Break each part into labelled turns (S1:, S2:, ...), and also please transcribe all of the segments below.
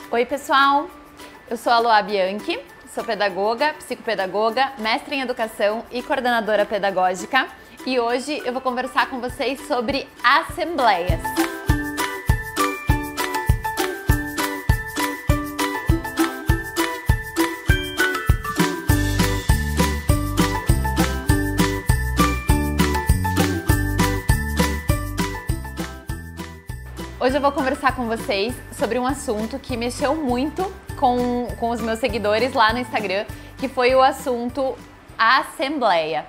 S1: Oi pessoal, eu sou a Loa Bianchi, sou pedagoga, psicopedagoga, mestre em educação e coordenadora pedagógica e hoje eu vou conversar com vocês sobre assembleias. Hoje eu vou conversar com vocês sobre um assunto que mexeu muito com os meus seguidores lá no Instagram, que foi o assunto assembleia.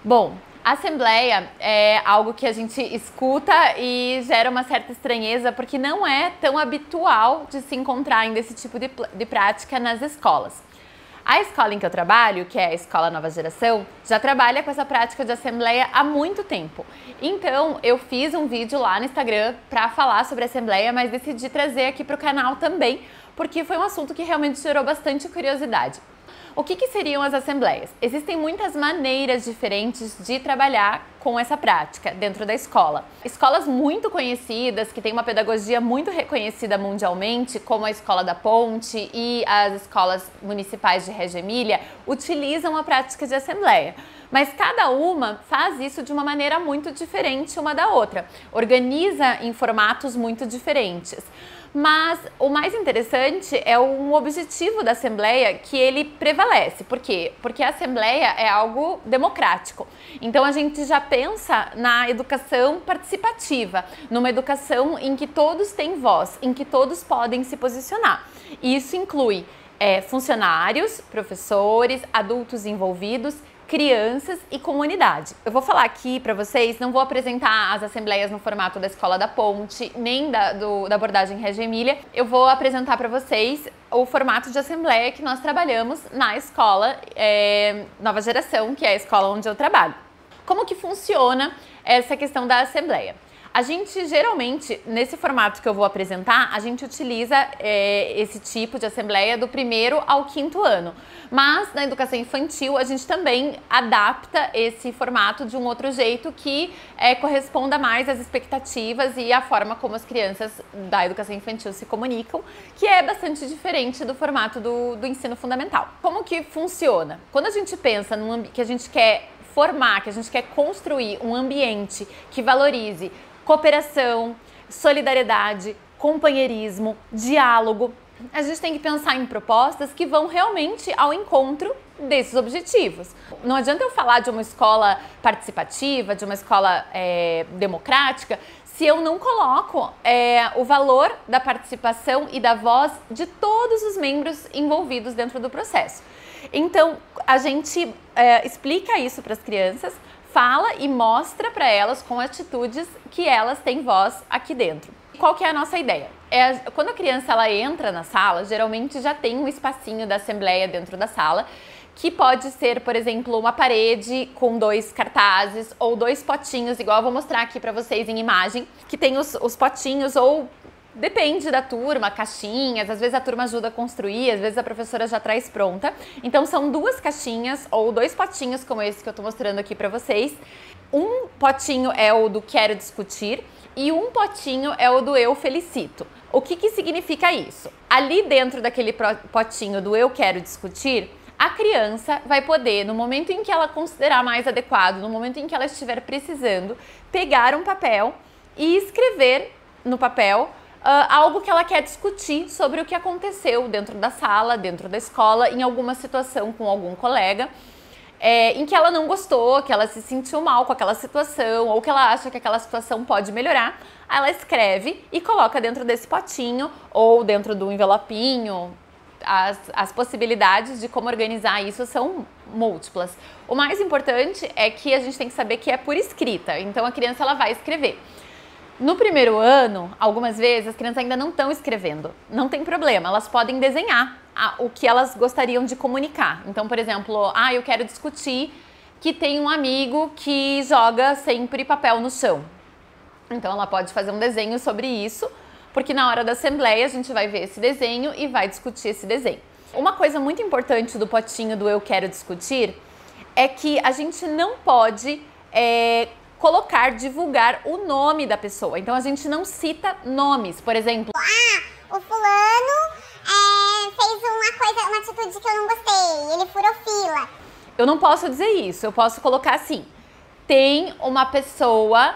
S1: Bom, assembleia é algo que a gente escuta e gera uma certa estranheza porque não é tão habitual de se encontrar ainda esse tipo de prática nas escolas. A escola em que eu trabalho, que é a Escola Nova Geração, já trabalha com essa prática de assembleia há muito tempo. Então, eu fiz um vídeo lá no Instagram para falar sobre assembleia, mas decidi trazer aqui para o canal também, porque foi um assunto que realmente gerou bastante curiosidade. O que seriam as assembleias? Existem muitas maneiras diferentes de trabalhar com essa prática dentro da escola. Escolas muito conhecidas, que têm uma pedagogia muito reconhecida mundialmente, como a Escola da Ponte e as escolas municipais de Reggio Emília, utilizam a prática de assembleia. Mas cada uma faz isso de uma maneira muito diferente uma da outra, organiza em formatos muito diferentes. Mas o mais interessante é um objetivo da assembleia que ele prevalece. Por quê? Porque a assembleia é algo democrático. Então a gente já pensa na educação participativa, numa educação em que todos têm voz, em que todos podem se posicionar. E isso inclui funcionários, professores, adultos envolvidos, crianças e comunidade. Eu vou falar aqui para vocês, não vou apresentar as assembleias no formato da Escola da Ponte, nem da abordagem Reggio Emília. Eu vou apresentar para vocês o formato de assembleia que nós trabalhamos na Escola Nova Geração, que é a escola onde eu trabalho. Como que funciona essa questão da assembleia? A gente geralmente, nesse formato que eu vou apresentar, a gente utiliza esse tipo de assembleia do 1º ao 5º ano. Mas na educação infantil a gente também adapta esse formato de um outro jeito que corresponda mais às expectativas e à forma como as crianças da educação infantil se comunicam, que é bastante diferente do formato do ensino fundamental. Como que funciona? Quando a gente pensa que a gente quer formar, que a gente quer construir um ambiente que valorize cooperação, solidariedade, companheirismo, diálogo, a gente tem que pensar em propostas que vão realmente ao encontro desses objetivos. Não adianta eu falar de uma escola participativa, de uma escola democrática, se eu não coloco o valor da participação e da voz de todos os membros envolvidos dentro do processo. Então, a gente explica isso para as crianças, fala e mostra para elas com atitudes que elas têm voz aqui dentro. Qual que é a nossa ideia? Quando a criança ela entra na sala, geralmente já tem um espacinho da assembleia dentro da sala, que pode ser, por exemplo, uma parede com 2 cartazes ou 2 potinhos, igual eu vou mostrar aqui para vocês em imagem, que tem os potinhos ou depende da turma, caixinhas, às vezes a turma ajuda a construir, às vezes a professora já traz pronta. Então são 2 caixinhas ou 2 potinhos como esse que eu tô mostrando aqui para vocês. Um potinho é o do quero discutir e um potinho é o do eu felicito. O que significa isso? Ali dentro daquele potinho do eu quero discutir, a criança vai poder, no momento em que ela considerar mais adequado, no momento em que ela estiver precisando, pegar um papel e escrever no papel algo que ela quer discutir sobre o que aconteceu dentro da sala, dentro da escola, em alguma situação com algum colega, em que ela não gostou, que ela se sentiu mal com aquela situação, ou que ela acha que aquela situação pode melhorar, ela escreve e coloca dentro desse potinho ou dentro do envelopinho. As possibilidades de como organizar isso são múltiplas. O mais importante é que a gente tem que saber que é por escrita, então a criança ela vai escrever. No 1º ano, algumas vezes, as crianças ainda não estão escrevendo. Não tem problema, elas podem desenhar o que elas gostariam de comunicar. Então, por exemplo, eu quero discutir que tem um amigo que joga sempre papel no chão. Então, ela pode fazer um desenho sobre isso, porque na hora da assembleia a gente vai ver esse desenho e vai discutir esse desenho. Uma coisa muito importante do potinho do eu quero discutir é que a gente não pode divulgar o nome da pessoa. Então a gente não cita nomes, por exemplo.
S2: O fulano
S1: eu não posso dizer isso, eu posso colocar assim, tem uma pessoa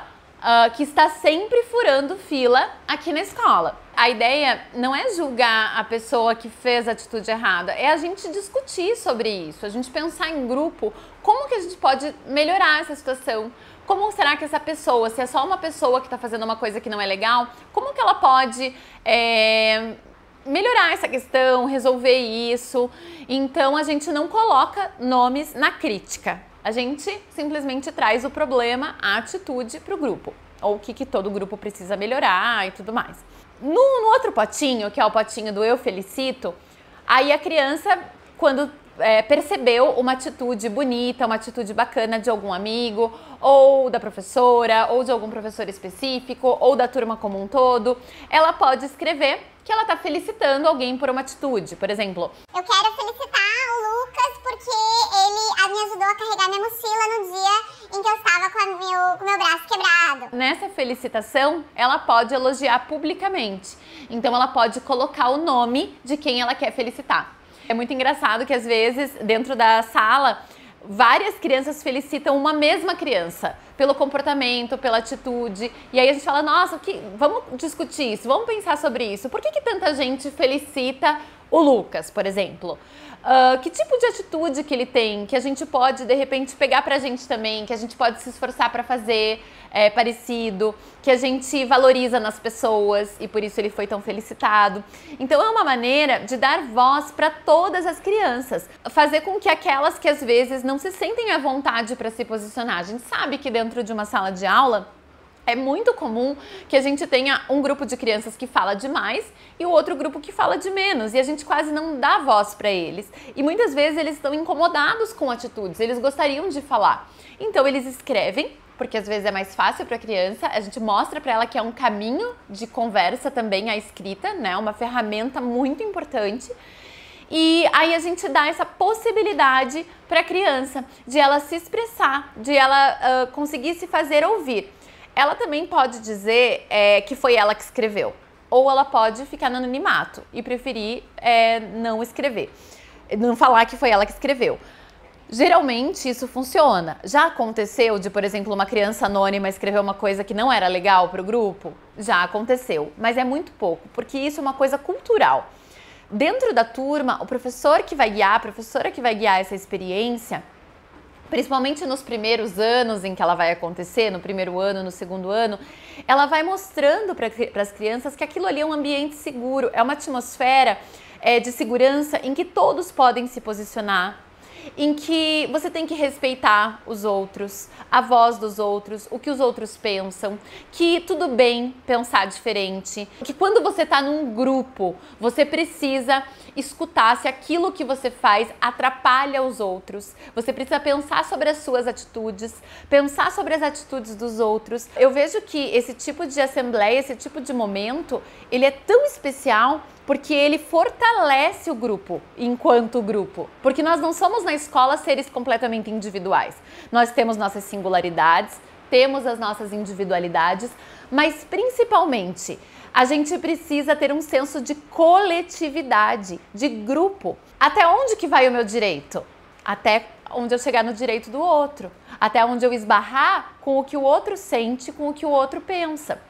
S1: que está sempre furando fila aqui na escola. A ideia não é julgar a pessoa que fez a atitude errada, é a gente discutir sobre isso, a gente pensar em grupo, como que a gente pode melhorar essa situação. Como será que essa pessoa, se é só uma pessoa que está fazendo uma coisa que não é legal, como que ela pode melhorar essa questão, resolver isso? Então a gente não coloca nomes na crítica, a gente simplesmente traz o problema, a atitude para o grupo, ou o que todo grupo precisa melhorar e tudo mais. No outro potinho, que é o potinho do eu felicito, aí a criança, quando percebeu uma atitude bonita, uma atitude bacana de algum amigo, ou da professora, ou de algum professor específico, ou da turma como um todo, ela pode escrever que ela está felicitando alguém por uma atitude. Por exemplo,
S2: eu quero felicitar o Lucas porque ele me ajudou a carregar minha mochila no dia em que eu estava com meu braço quebrado.
S1: Nessa felicitação, ela pode elogiar publicamente. Então ela pode colocar o nome de quem ela quer felicitar. É muito engraçado que às vezes, dentro da sala, várias crianças felicitam uma mesma criança pelo comportamento, pela atitude. E aí a gente fala, nossa, vamos discutir isso, vamos pensar sobre isso. Por que tanta gente felicita o Lucas, por exemplo? Que tipo de atitude que ele tem, que a gente pode, de repente, pegar pra gente também, que a gente pode se esforçar pra fazer parecido, que a gente valoriza nas pessoas e por isso ele foi tão felicitado. Então é uma maneira de dar voz para todas as crianças, fazer com que aquelas que às vezes não se sentem à vontade para se posicionar. A gente sabe que dentro de uma sala de aula é muito comum que a gente tenha um grupo de crianças que fala demais e o outro grupo que fala de menos, e a gente quase não dá voz para eles. E muitas vezes eles estão incomodados com atitudes, eles gostariam de falar. Então eles escrevem, porque às vezes é mais fácil para a criança, a gente mostra para ela que é um caminho de conversa também a escrita, né? Uma ferramenta muito importante. E aí a gente dá essa possibilidade para a criança de ela se expressar, de ela conseguir se fazer ouvir. Ela também pode dizer que foi ela que escreveu, ou ela pode ficar no anonimato e preferir não escrever, não falar que foi ela que escreveu. Geralmente isso funciona. Já aconteceu de, por exemplo, uma criança anônima escrever uma coisa que não era legal para o grupo? Já aconteceu, mas é muito pouco, porque isso é uma coisa cultural. Dentro da turma, o professor que vai guiar, a professora que vai guiar essa experiência, principalmente nos primeiros anos em que ela vai acontecer, no primeiro ano, no segundo ano, ela vai mostrando para as crianças que aquilo ali é um ambiente seguro, é uma atmosfera de segurança em que todos podem se posicionar, em que você tem que respeitar os outros, a voz dos outros, o que os outros pensam, que tudo bem pensar diferente, que quando você está num grupo, você precisa escutar se aquilo que você faz atrapalha os outros. Você precisa pensar sobre as suas atitudes, pensar sobre as atitudes dos outros. Eu vejo que esse tipo de assembleia, esse tipo de momento, ele é tão especial porque ele fortalece o grupo enquanto grupo. Porque nós não somos na escola seres completamente individuais. Nós temos nossas singularidades, temos as nossas individualidades, mas principalmente a gente precisa ter um senso de coletividade, de grupo. Até onde que vai o meu direito? Até onde eu chegar no direito do outro. Até onde eu esbarrar com o que o outro sente, com o que o outro pensa.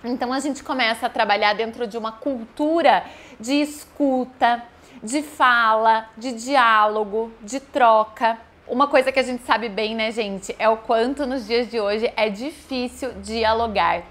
S1: Então a gente começa a trabalhar dentro de uma cultura de escuta, de fala, de diálogo, de troca. Uma coisa que a gente sabe bem, né, gente, é o quanto nos dias de hoje é difícil dialogar.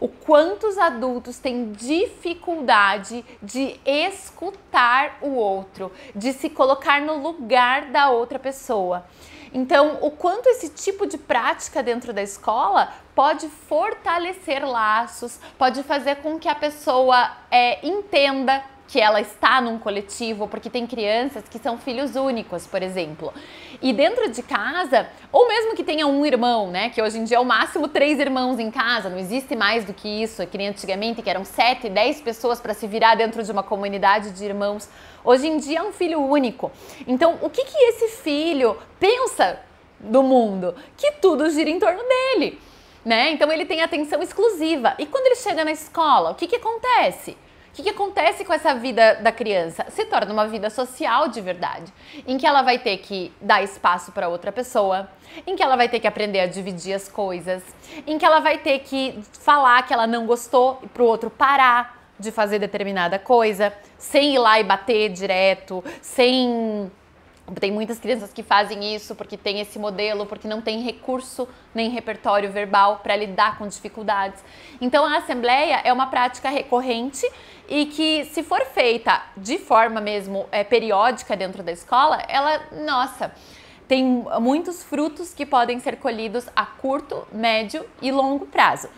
S1: O quanto os adultos têm dificuldade de escutar o outro, de se colocar no lugar da outra pessoa. Então, o quanto esse tipo de prática dentro da escola pode fortalecer laços, pode fazer com que a pessoa entenda que ela está num coletivo, porque tem crianças que são filhos únicos, por exemplo. E dentro de casa, ou mesmo que tenha um irmão, né? Que hoje em dia é o máximo 3 irmãos em casa, não existe mais do que isso, que nem antigamente, que eram 7, 10 pessoas para se virar dentro de uma comunidade de irmãos. Hoje em dia é um filho único. Então, o que esse filho pensa do mundo? Que tudo gira em torno dele, né? Então ele tem atenção exclusiva. E quando ele chega na escola, o que acontece? O que acontece com essa vida da criança? Se torna uma vida social de verdade, em que ela vai ter que dar espaço para outra pessoa, em que ela vai ter que aprender a dividir as coisas, em que ela vai ter que falar que ela não gostou e para o outro parar de fazer determinada coisa, sem ir lá e bater direto, sem... Tem muitas crianças que fazem isso porque tem esse modelo, porque não tem recurso nem repertório verbal para lidar com dificuldades. Então a assembleia é uma prática recorrente e que, se for feita de forma mesmo periódica dentro da escola, ela, nossa, tem muitos frutos que podem ser colhidos a curto, médio e longo prazo.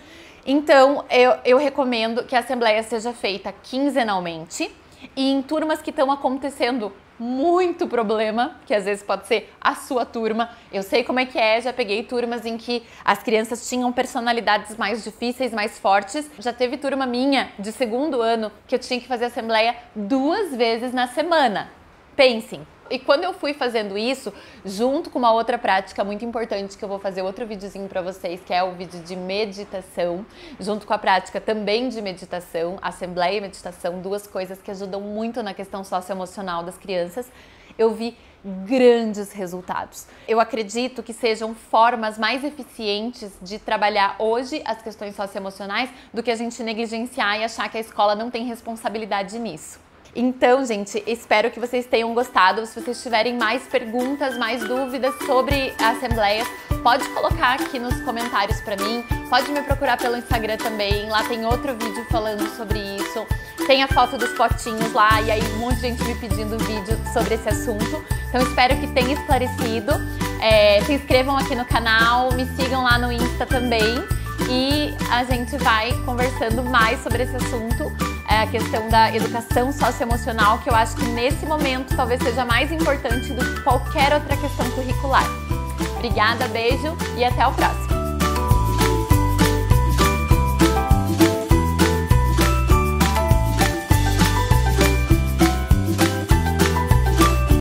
S1: Então eu recomendo que a assembleia seja feita quinzenalmente e em turmas que estão acontecendo muito problema, que às vezes pode ser a sua turma. Eu sei como é que é, já peguei turmas em que as crianças tinham personalidades mais difíceis, mais fortes. Já teve turma minha de segundo ano que eu tinha que fazer assembleia 2 vezes na semana. Pensem. E quando eu fui fazendo isso, junto com uma outra prática muito importante, que eu vou fazer outro videozinho para vocês, que é o vídeo de meditação, junto com a prática também de meditação, assembleia e meditação, 2 coisas que ajudam muito na questão socioemocional das crianças, eu vi grandes resultados. Eu acredito que sejam formas mais eficientes de trabalhar hoje as questões socioemocionais do que a gente negligenciar e achar que a escola não tem responsabilidade nisso. Então, gente, espero que vocês tenham gostado. Se vocês tiverem mais perguntas, mais dúvidas sobre assembleias, pode colocar aqui nos comentários pra mim. Pode me procurar pelo Instagram também. Lá tem outro vídeo falando sobre isso. Tem a foto dos potinhos lá e aí um monte de gente me pedindo vídeo sobre esse assunto. Então, espero que tenha esclarecido. Se inscrevam aqui no canal, me sigam lá no Insta também. E a gente vai conversando mais sobre esse assunto, a questão da educação socioemocional, que eu acho que nesse momento talvez seja mais importante do que qualquer outra questão curricular. Obrigada, beijo e até o próximo!